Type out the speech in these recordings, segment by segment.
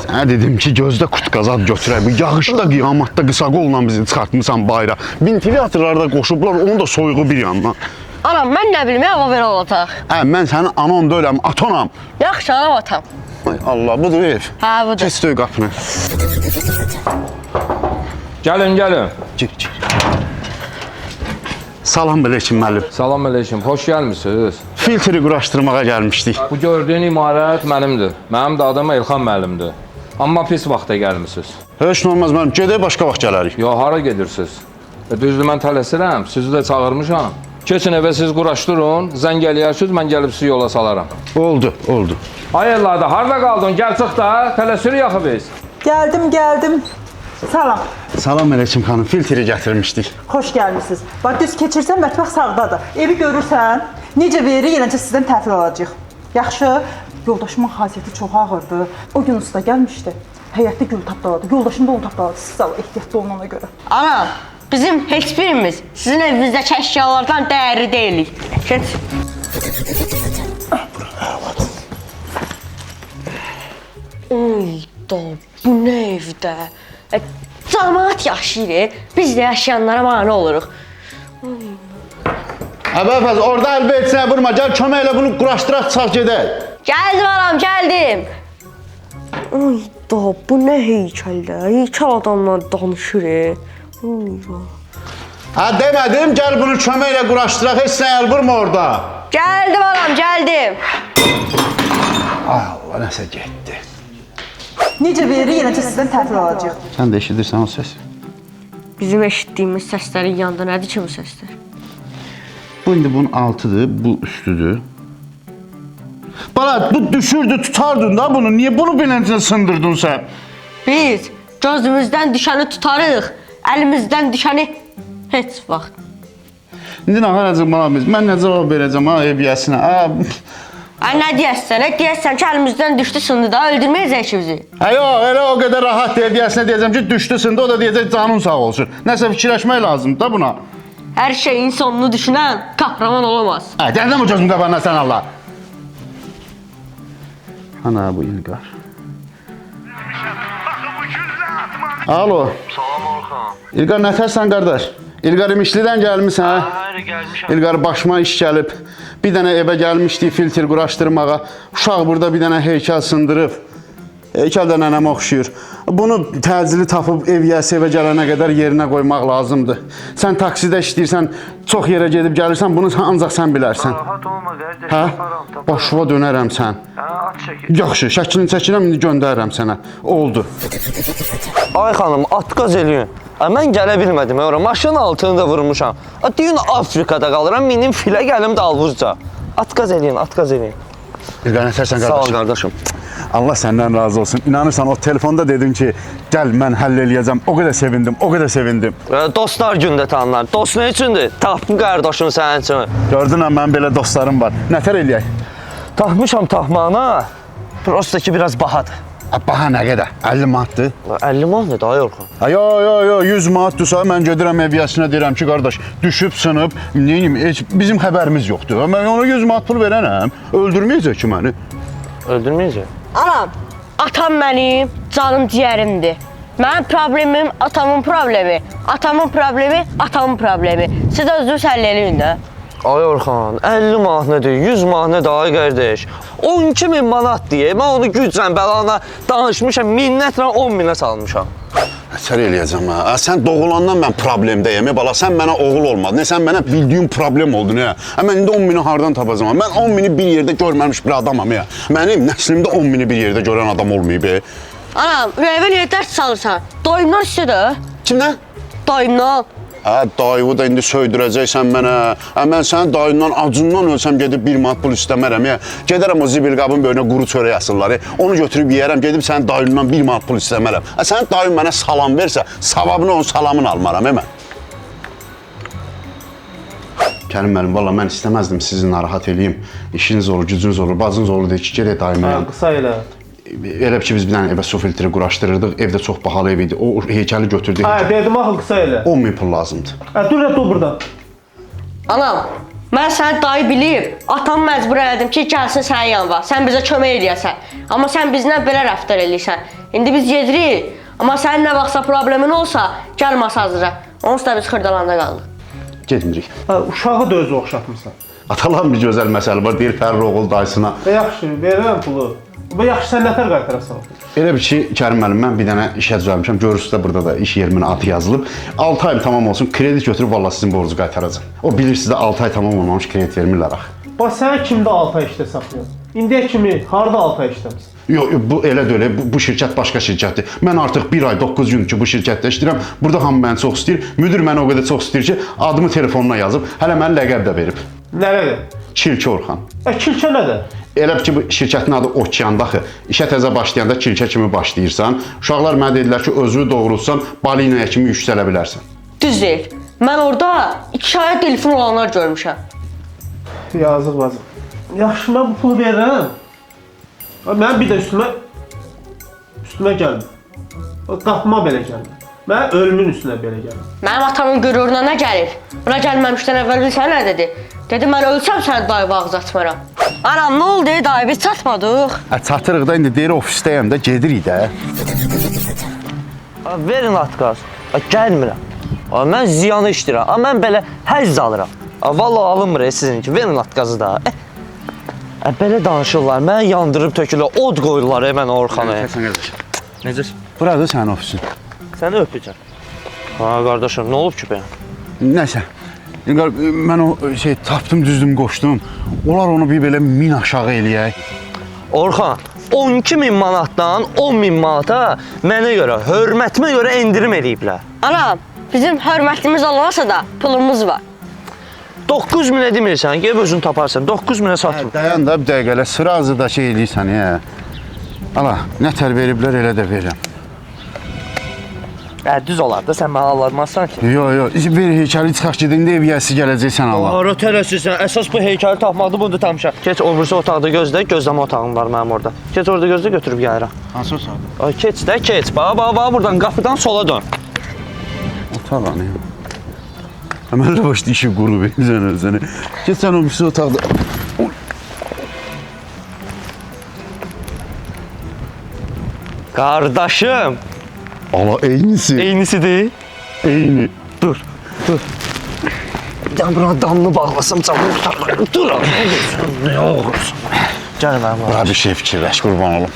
Sənə dedim ki, gözdə qutqazad götürək. Yağışda, qiyamatda qısa qolla bizi çıxartmısan bayra. Ventilatorlarda qoşublar, onun da soyuğu bir yandan. Anam, mən nə bilim, hava belə olacaq. Mən sənin anan deyiləm, atonam. Yaxşı, anam atam. Ay Allah, budur ev. Hə, budur. Keç döy qapını. Gəlin. Gir. Salam əleykum müəllim. Salam əleykum, xoş gəlmisiniz. Filtri quraşdırmağa gəlmişdik. Bu gördüyün imarət mənimdir. Mənim də adım Elxan müəllimdir. Amma pis vaxta gəlmisiniz. Heç nə olmaz müəllim, gedək başqa vaxt gələrik. Yo, hara gedirsiniz? Düzdür, mən tələsirəm, sizi də çağırmışam. Keçin evə siz quraşdırın, zəng eləyərsiniz, mən gəlib sizi yola salaram. Oldu. Ay Allah'da, harada qaldın? Gəl çıx da, tələsir yaxı biz. Geldim. Salam. Salam əleykum xanım, filtri gətirmişdik. Hoş gəlmisiniz. Bax, düz keçirsən, mətbəx sağdadır. Evi görürsən, necə verir, yenəcə sizdən təhvil alacaq. Yaxşı, yoldaşımın xasiyyəti çox ağırdı. O gün usta gəlmişdi. Həyətdə gül tapdaladı. Yoldaşım da onu tapdaladı. Siz sağ ehtiyatlı olun ona görə. Anam, bizim heç birimiz sizin evinizdəki əşyalardan dəyərli deyilik. Keç. Da, bu nə evdə? Cəmaat yaşayır, biz də yaşayanlara mane oluruq. Əbəfəz, orada əlbə etsinə vurma, gəl kömək elə bunu quraşdıraq, çıxaq gedək. Gəldim anam, gəldim. Ay da, bu nə heykəldə? Heykəl adamlar danışır. Demədim, gəl bunu kömək elə quraşdıraq, heç nə əl vurma orada. Gəldim anam, gəldim. Ay Allah, nəsə getdi. Necə verir, yenəcə sizdən təhvil alacaq. Sən də eşidirsən o səs? Bizim eşitdiyimiz səslərin yanında nədir ki bu səslər? Bu indi bunun altıdır, bu üstüdür. Bala, bu düşürdü, tutardın da bunu. Niyə bunu beləncə sındırdın sən? Biz gözümüzdən düşəni tutarıq, əlimizdən düşəni heç vaxt. İndi nə qaracaq bana biz? Mən nə cavab verəcəm ha ev yəsinə? Nə deyəsən ki, əlimizdən düşdü sındı da, öldürməyəcək ki bizi. Yox, elə o qədər rahat deyil, deyəsinə deyəcəm ki, düşdü sındı, o da deyəcək canın sağ olsun. Nəsə fikirləşmək lazımdır da buna. Hər şeyin sonunu düşünən kahraman olamaz. Gəldən bu gözümdə bana sən Allah. Ana bu İlqar. Alo. Salam Orxan. İlqar nətərsən qardaş? İlqar İmişlidən gəlmişsən, hə? Hayır, gəlmişəm. İlqar başıma iş gəlib. Bir dənə evə gəlmişdik filtr quraşdırmağa. Uşaq burada bir dənə heykəl sındırıb. Heykəl də nənəmə oxşuyur. Bunu təcili tapıb ev yəsi evə gələnə qədər yerinə qoymaq lazımdır. Sən taksidə işləyirsən, çox yerə gedib gəlirsən, bunu ancaq sən bilərsən. Rahat olma qardaş. Hə? Taparam. Başıva dönərəm sən. Hə, at çəkil. Yaxşı, şəklini çəkirəm, indi göndərirəm sənə. Oldu. Ay xanım, atqaz eləyin. Mən gələ bilmədim ora. Maşının altını da vurmuşam. Deyin Afrikada qalıram, minim filə gəlim dalvuzca. Atqaz eləyin. İlqar nətərsən qardaş? Sağ ol qardaşım. Allah səndən razı olsun. İnanırsan, o telefonda dedin ki, gəl mən həll eləyəcəm. O qədər sevindim. Dostlar gündə tanınar. Dost nə üçündür? Tapım qardaşım sənin üçün. Gördün ha, mənim belə dostlarım var. Nətər eləyək? Taxmışam taxmağına. Prosta ki, biraz bahadır. Baha nə qədər? 50 manatdır. 50 manat nədir, ay Orxan? Yo, 100 manatdırsa mən gedirəm ev yəsinə deyirəm ki, qardaş, düşüb, sınıb, neyim, heç bizim xəbərimiz yoxdur. Mən ona 100 manat pul verənəm, öldürməyəcək ki məni. Öldürməyəcək. Anam, atam mənim canım ciyərimdir. Mənim problemim atamın problemi, atamın problemi atamın problemi. Siz özünüz həll eləyin də. Ay Orxan, 50 manat nədir, 100 manat nədir, ay qardaş? 12.000 manat deyə, mən onu güclə, bəlana danışmışam, minnətlə 10.000-ə salmışam. Sər eləyəcəm ha. Sən doğulandan mən problemdəyəm, bala, sən mənə oğul olmadın, sən mənə bildiyin problem oldun, ya. Mən indi 10.000-i hardan tapacam? Mən 10.000-i bir yerdə görməmiş bir adamam, ya. Mənim nəslimdə 10.000-i bir yerdə görən adam olmayıb, Anam, ürəyimə niyə dərs salırsan? Dayımdan istədir. Kimdən? Dayımdan. Dayıvı da indi söydürəcəksən mənə. Mən sənin dayından, acından ölsəm gedib 1 manat pul istəmərəm, ya. Gedərəm o zibil qabın böyünə quru çörək asırlar, onu götürüb yeyərəm, gedib sənin dayından 1 manat pul istəmərəm. Sənin dayın mənə salam versə, savabını onun salamını almaram, mən. Kərim müəllim, valla mən istəməzdim sizi narahat eləyim. İşiniz olur, gücünüz olur, bacınız olur deyir ki, gedək dayıma. Qısa elə. Elə ki, biz bir dənə evə su filtri quraşdırırdıq, evdə çox bahalı ev idi. O heykəli götürdük. Dedim axı qısa elə. 10.000 pul lazımdır. Dur burada. Anam, Mən səni dayı bilib, atam məcbur elədim ki, gəlsin sənin yanına. Sən bizə kömək eləyəsən. Amma sən bizlə belə rəftar eləyirsən. İndi biz gedirik. Amma sənin nə vaxtsa problemin olsa, gəl masajıra. Onsuz da biz xırdalanda qaldıq. Getmirik. Uşağı da özü oxşatmısan. Atalan bir gözəl məsələ var. Deyir Fərri oğul dayısına. Yaxşı, verirəm pulu. Bu yaxşı sən nətər qaytarasan? Elə bir ki, Kərim müəllim, mən bir dənə işə düzəlmişəm. Görürsünüz də burada da iş yerimin adı yazılıb. 6 ay tamam olsun, kredi götürüb vallahi sizin borcunuzu qaytaracağam. O bilirsiniz də 6 ay tamam olmamış kredi vermirlər axı. Bax sən kimdə 6 ay işdə saxlayırsan? İndiyə kimi harda 6 ay işləmisən? Yox, bu elə də elə. Bu şirkət başqa şirkətdir. Mən artıq 1 ay 9 gündür ki, bu şirkətdə işləyirəm. Burada hamı məni çox istəyir. Müdir məni o qədər çox istəyir ki, adımı telefonuna yazıb, hələ mənə ləqəb də verib. Nədir? Kilki Orxan. Kilkə nədir? Elə ki, bu şirkətin adı Okeandaxı. İşə təzə başlayanda kilkə kimi başlayırsan. Uşaqlar mənə dedilər ki, özünü doğrultsan, balinaya kimi yüksələ bilərsən. Düz deyil. Mən orada 2 aya telefon olanlar görmüşəm. Yazıq bacım. Yaxşı, mən bu pulu verirəm. Mən bir də üstümə gəlmir. Qapıma belə gəlmir. Mən ölümün üstünə belə gəlmir. Mənim atamın qüruruna nə gəlir? Buna gəlməmişdən əvvəl bilsən nə dedi? Dedi, mən ölsəm səni dayı ağız açmaram. Anam, nə oldu dayı, biz çatmadıq. Çatırıq da, indi deyir ofisdəyəm də, gedirik də. Verin atqaz. Gəlmirəm. Mən ziyanı işləyirəm. Mən belə həzz alıram. Vallahi alınmır sizinki. Verin atqazı da. Belə danışırlar. Mən yandırıb tökülür. Od qoyurlar mən Orxana. Həsən qardaş. Necə? Burada sənin ofisin. Səni öpəcəm. Qardaşım, nə olub ki bəyəm? Nəsə. Mən o tapdım, düzdüm, qoşdum. Onlar onu bir belə 1000 aşağı eləyək. Orxan, 12.000 manatdan 10.000 manata mənə görə, hörmətimə görə endirim eləyiblər. Anam, bizim hörmətimiz olmasa da pulumuz var. 9.000-ə demirsən, gəlib özün taparsan. 9.000-ə satım. Dayan da bir dəqiqələ, sırazı da şey eləyirsən, Ala, nətər veriblər, elə də verirəm. Düz olar da, sən mənə alırmazsan ki. Yox, bir heykəli çıxaq gedin də ev yəsi gələcəksən Allah. Ara tələsirsən, əsas bu heykəli tapmadı, bunu da tapmışam. Keç, o birisi otaqda gözlə, gözləmə otağım var mənim orada. Keç orada gözlə, götürüb gəlirəm. Hansı otaqda? Keç də, keç. Bax, buradan, qapıdan sola dön. Otaq anı. Əməllə başda işi quru verirsən özünə. Keç sən o birisi otaqda. Qardaşım. Ala, eynisi. Eynisidir. Eyni. Dur. Can buna damlı bağlasam canım tutarlar. Dur. Ne olursun. Gəl mənim oğlum. Bura bir şey fikirləş, qurban olum.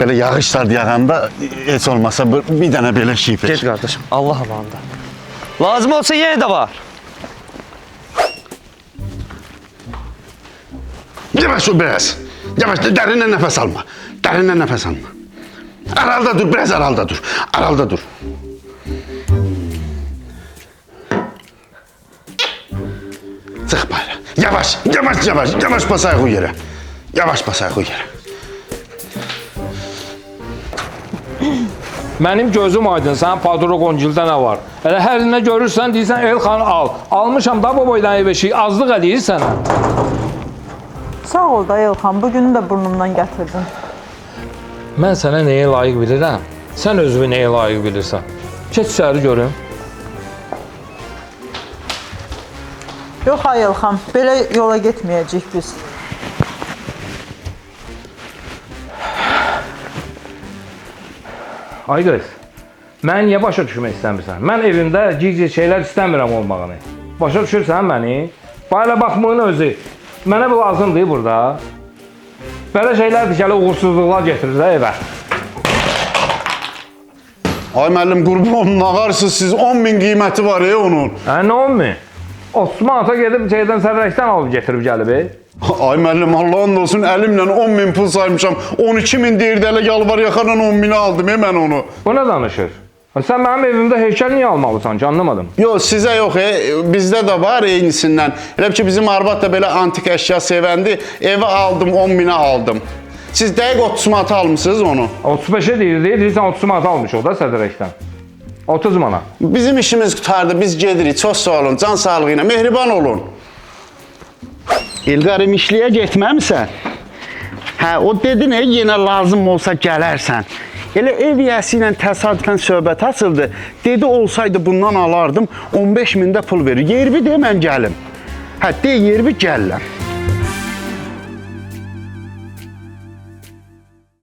Belə yağışlar yağanda heç olmasa bir dənə belə şey Get fikir. qardaşım, Allah amanında. Lazım olsa yenə də var. Yavaş ol biraz. Yavaş, dərindən nəfəs alma. Dərindən nəfəs alma. Aralda dur, biraz aralda dur. Aralda dur. Çıx bayra. Yavaş bas ayağı yerə. Yavaş bas ayağı yerə. Mənim gözüm aydın, sənin padro qoncildə nə var? Elə hər nə görürsən, deyirsən, Elxan al. Almışam da bu boydan ev eşiyi, azlıq eləyir sənə. Sağ ol da Elxan, bugünü də burnumdan gətirdin. Mən sənə nəyə layiq bilirəm? Sən özünü nəyə layiq bilirsən? Keç içəri görüm. Yox ay Elxan, belə yola getməyəcəyik biz. Ay qız, mən niyə başa düşmək istəmirsən? Mən evimdə cici şeylər istəmirəm olmağını. Başa düşürsən məni? Bayla baxmığın özü. Mənə bu lazımdır burada. Belə şeylər dikəli uğursuzluqlar getirir də evə. Ay müəllim, qurban nağarsınız siz, 10.000 qiyməti var onun. Nə 10.000? 30 manata gedib şeydən sərrəkdən alıb getirib gəlib. Ay müəllim, Allah'ın olsun, əlimlə 10.000 pul saymışam. 12.000 deyirdi, elə yalvar yaxarla 10.000'i aldım mən onu. Bu nə danışır? Sən mənim evimdə heykəl niyə almalısan ki, anlamadım. Yox, sizə yox, bizdə də var eynisindən. Elə ki, bizim arvad da belə antik əşya sevəndi, evi aldım, 10.000'e aldım. Siz dəqiq 30 manata almışsınız onu. 35'e deyirsən 30 manat almışıq da sədrəkdən. 30 manat. Bizim işimiz qutardı, biz gedirik, çox sağ olun, can sağlığı ilə, mehriban olun. İlqarım işliyə getməmisən? Hə, o dedin, yenə lazım olsa gələrsən. Elə ev yəsi ilə təsadüfən söhbət açıldı. Dedi, olsaydı bundan alardım, 15.000'də pul verir. Yerbi deyə mən gəlim. Hə, deyir bir gəlirəm.